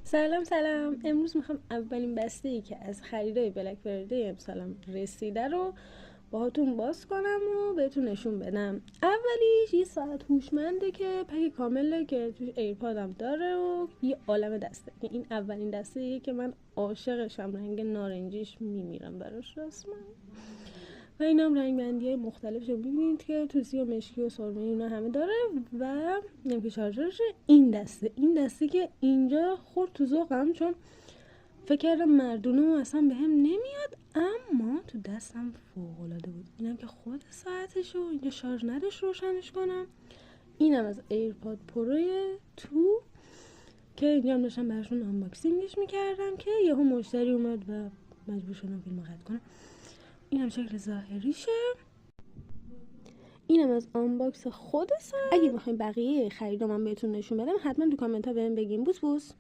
سلام. امروز میخوام اولین بسته ای که از خریدای بلک فردای امسالم رسیده رو باهاتون باز کنم و بهتون نشون بدم. اولیش یه ساعت هوشمنده که پک کامله که توش ایرپادم داره و یه عالم دسته. این اولین دسته ایه که من عاشقشم، رنگ نارنجیش میمیرم براش رسما. و اینم رنگ بندی های مختلفش رو میبینید که توسی و مشکی و سرمه اینا همه داره. و نمیشه شارژرش. این دسته که اینجا خورد تو ذوقم، چون فکر کردم مردونه و اصلا به هم نمیاد، اما تو دستم فوق‌العاده بود. اینم که خود ساعتشو اینجا شارژ نداشت روشنش کنم. اینم از ایرپاد پروی تو که اینجا هم داشتم براشون آنباکسینگش میکردم که یهو مشتری اومد و مجبور شدم فیلم قطع کنم. این هم شکل ظاهریشه. اینم از آنباکس خود ساعت. اگه بخوایم بقیه خریدام من بهتون نشون بدم، حتما تو کامنت ها بهم بگین. بوس